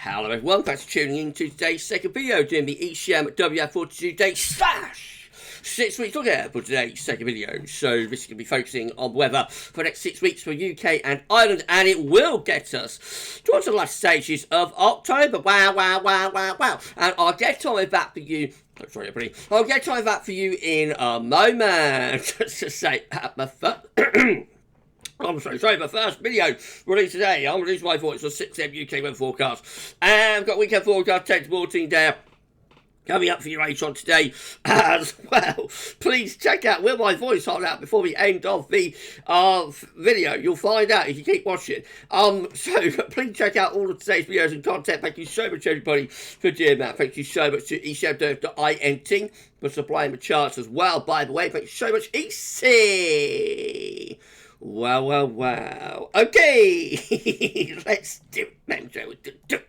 Hello everyone, thanks for tuning in to today's second video doing the ECMWF 42 day slash 6 weeks look ahead for today's second video. So this is going to be focusing on weather for the next 6 weeks for UK and Ireland, and it will get us towards the last stages of October. Wow. And I'll get time with that for you. Sorry everybody, I'll get time with that for you in a moment. Just to say I'm sorry, my first video released today. I'm releasing my voice on 6am UK weather forecast. And I've got weekend forecast 10 to 14 there coming up for you later on today as well. Please check out Will My Voice hold out before the end of the video. You'll find out if you keep watching. So please check out all of today's videos and content. Thank you so much everybody for doing that. Thank you so much to ECMWF.int for supplying the charts as well, by the way. Thank you so much, EC. Wow. Okay, let's do it, man. Let's do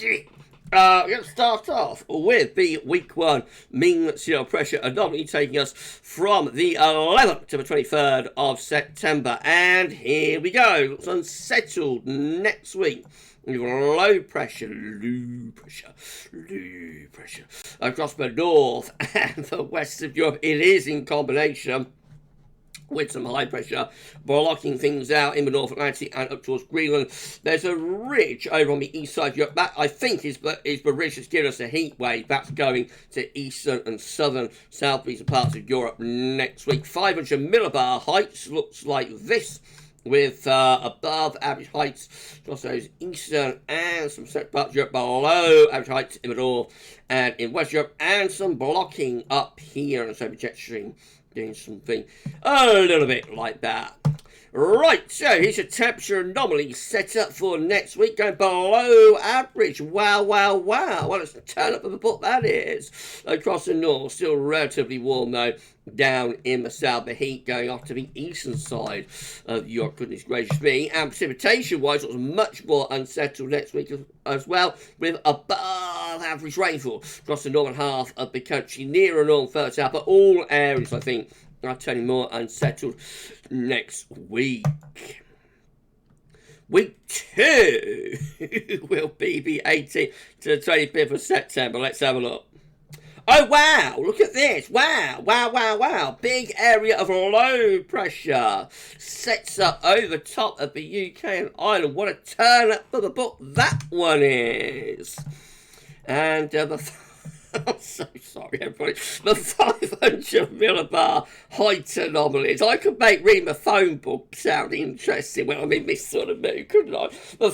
it. We're going to start off with the week 1 mean sea level pressure anomaly taking us from the 11th to the 23rd of September. And here we go. Looks unsettled next week. We've got low pressure across the north and the west of Europe. It is in combination with some high pressure blocking things out in the North Atlantic and up towards Greenland. There's a ridge over on the east side of Europe. That, I think, is the ridge that's giving us a heat wave. That's going to eastern and southern, southeastern parts of Europe next week. 500 millibar heights looks like this, with above average heights across those eastern and some certain parts of Europe, below average heights in the north and in West Europe, and some blocking up here on the jet stream, doing something a little bit like that. Right, so here's a temperature anomaly set up for next week, going below average. Wow. What a turn up of the book that is. Across the north, still relatively warm though. Down in the south, the heat going off to the eastern side of Europe, goodness gracious me. And precipitation-wise, it was much more unsettled next week as well, with above average rainfall across the northern half of the country, near and north, further south, but all areas, I think, are turning more unsettled next week. Week 2 will be the 18th to the 25th of September. Let's have a look. Oh, wow, look at this. Wow. Big area of low pressure sets up over top of the UK and Ireland. What a turn up for the book that one is. And I'm so sorry, everybody. The 500 millibar height anomalies. I could make reading the phone book sound interesting when I'm in this sort of mood, couldn't I? The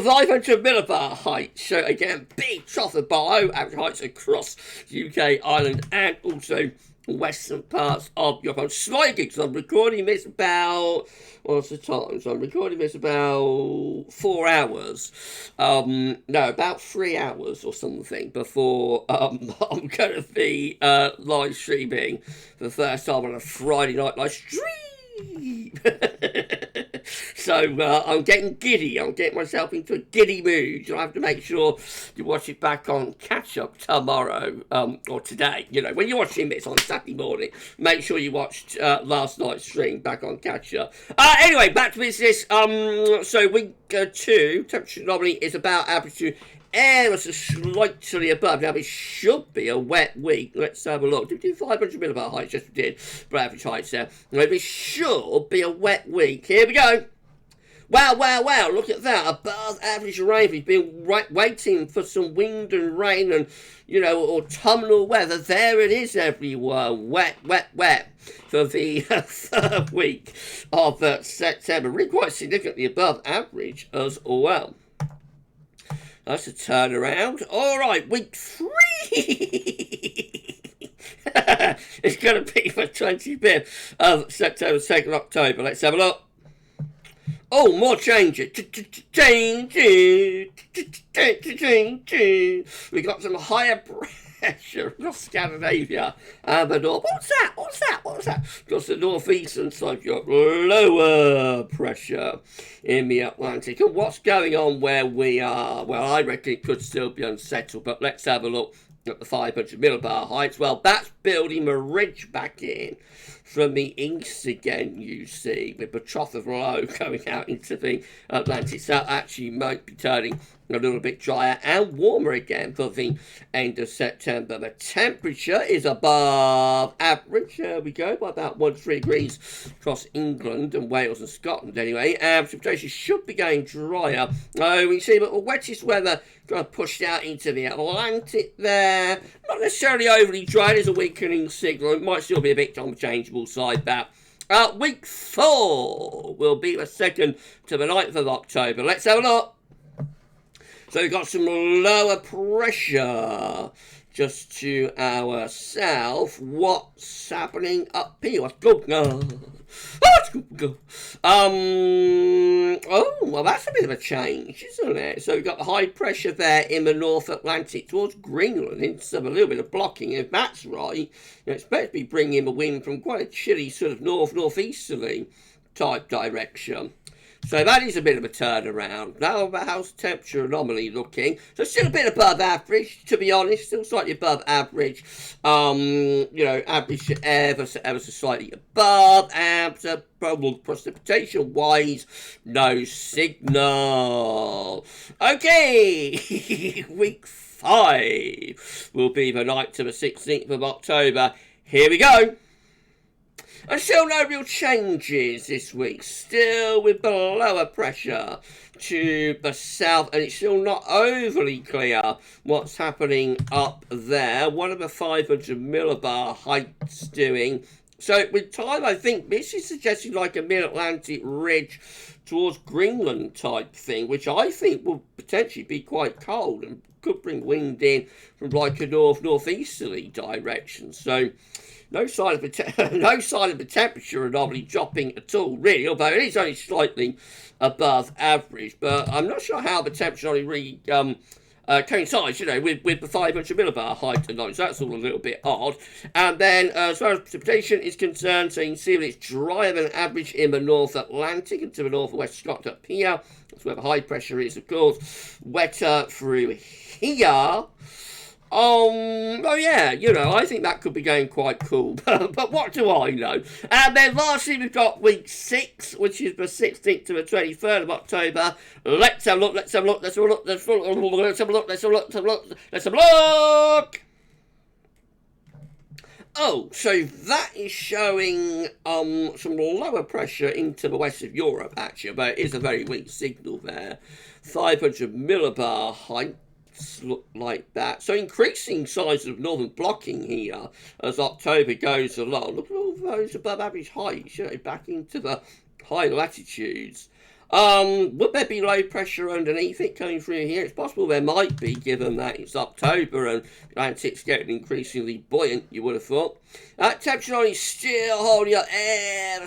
500 millibar height show again big trough of below average heights across UK, Ireland, and also western parts of Europe. I'm slightly, because I'm recording this about, what's the time? So I'm recording this about 4 hours. No, about 3 hours or something before I'm going to be live streaming for the first time on a Friday night live stream. So I'm getting giddy. I'm getting myself into a giddy mood. I have to make sure you watch it back on catch up tomorrow or today. You know, when you're watching this on Saturday morning, make sure you watched last night's stream back on catch up. Anyway, back to business. So week 2 temperature anomaly is about average to air is slightly above. Now, it should be a wet week. Let's have a look. Did we do 500 millibar heights? Yes, we did. For average heights there. It should be a wet week. Here we go. Wow. Look at that. Above average rain. We've been waiting for some wind and rain and, you know, autumnal weather. There it is, everyone. Wet. For the 3rd week of September. Really quite significantly above average as well. That's a turnaround. All right, week 3. It's going to be the 25th of September, 2nd of October. Let's have a look. Oh, more changes. We got some higher pressure across Scandinavia and the north. What's that? Across the northeastern side of Europe. Lower pressure in the Atlantic. And what's going on where we are? Well, I reckon it could still be unsettled, but let's have a look at the 500 millibar heights. Well, that's building a ridge back in from the east again, you see, with the trough of low going out into the Atlantic. So that actually might be turning a little bit drier and warmer again for the end of September. The temperature is above average. There we go, by about 1 to 3 degrees across England and Wales and Scotland anyway. And precipitation should be going drier. We see that the wettest weather kind of pushed out into the Atlantic there. Not necessarily overly dry. There's a weakening signal. It might still be a bit on the changeable side, that. Week 4 will be the 2nd to the 9th of October. Let's have a look. So we've got some lower pressure just to our south. What's happening up here? What's going on? Oh, well, that's a bit of a change, isn't it? So we've got the high pressure there in the North Atlantic towards Greenland, into a little bit of blocking. If that's right, you expect to be bringing the wind from quite a chilly sort of northeasterly type direction. So that is a bit of a turnaround. Now, how's temperature anomaly looking? So still a bit above average, to be honest. Still slightly above average. Average ever so slightly above. And probable precipitation-wise, no signal. Okay, week 5 will be the 9th to the 16th of October. Here we go. And still no real changes this week. Still with the lower pressure to the south, and it's still not overly clear what's happening up there. What are the 500 millibar heights doing? So with time, I think this is suggesting like a mid-Atlantic ridge towards Greenland type thing, which I think will potentially be quite cold and could bring wind in from like a northeasterly direction. So no sign of the temperature anomaly dropping at all, really, although it is only slightly above average. But I'm not sure how the temperature only really coincides, with the 500 millibar height anomaly. So that's all a little bit odd. And then, as far as precipitation is concerned, so you can see that it's drier than average in the North Atlantic and to the northwest Scotland up here. That's where the high pressure is, of course. Wetter through here. I think that could be going quite cool, but what do I know? And then lastly, we've got week 6, which is the 16th to the 23rd of October. Let's have a look. Oh, so that is showing some lower pressure into the west of Europe, actually, but it is a very weak signal there. 500 millibar height. Look like that. So increasing signs of northern blocking here as October goes along. Look at all those above average heights, back into the high latitudes. Would there be low pressure underneath it coming through here? It's possible there might be, given that it's October and the Atlantic's getting increasingly buoyant, you would have thought. Temperature only still holding up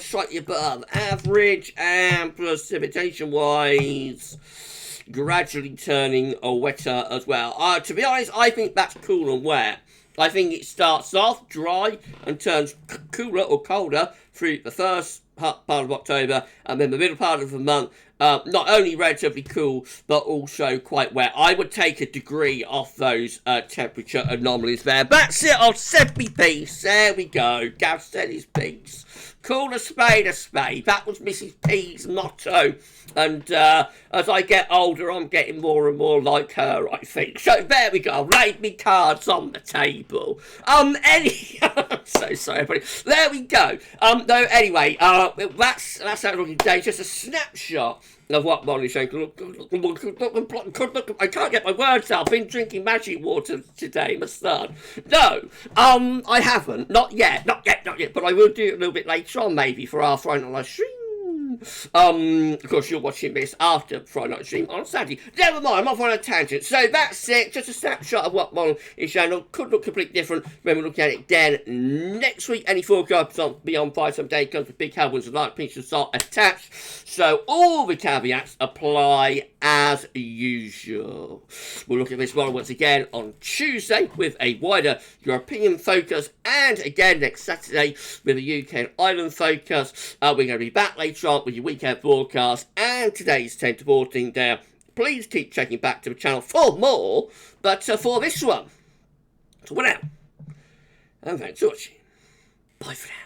slightly above average, and precipitation-wise, gradually turning wetter as well. To be honest, I think that's cool and wet. I think it starts off dry and turns cooler or colder through the first part of October, and then the middle part of the month, not only relatively cool, but also quite wet. I would take a degree off those temperature anomalies there. That's it, I've said me piece. There we go. Gav said his piece. Call a spade a spade. That was Mrs. P's motto. And as I get older, I'm getting more and more like her, I think. So there we go. I've laid me cards on the table. I'm so sorry, everybody. There we go. Anyway, that's how it's looking today. Just a snapshot of what Molly's saying. I can't get my words out. I've been drinking magic water today, my son. No, I haven't. Not yet. But I will do it a little bit later on, maybe, for our Friday night stream. Of course, you're watching this after Friday night stream on Saturday. Never mind, I'm off on a tangent. So that's it. Just a snapshot of what Mon is showing. Could look completely different when we look at it again next week. Any forecasts beyond 5 some day comes with big headwinds and light pinch of salt attached. So all the caveats apply as usual. We'll look at this one once again on Tuesday with a wider European focus, and again next Saturday with a UK and Ireland focus. We're going to be back later on with your weekend forecast and today's 10 to 14 down. Please keep checking back to the channel for more, but for this one, so we're out. And thanks for watching. Bye for now.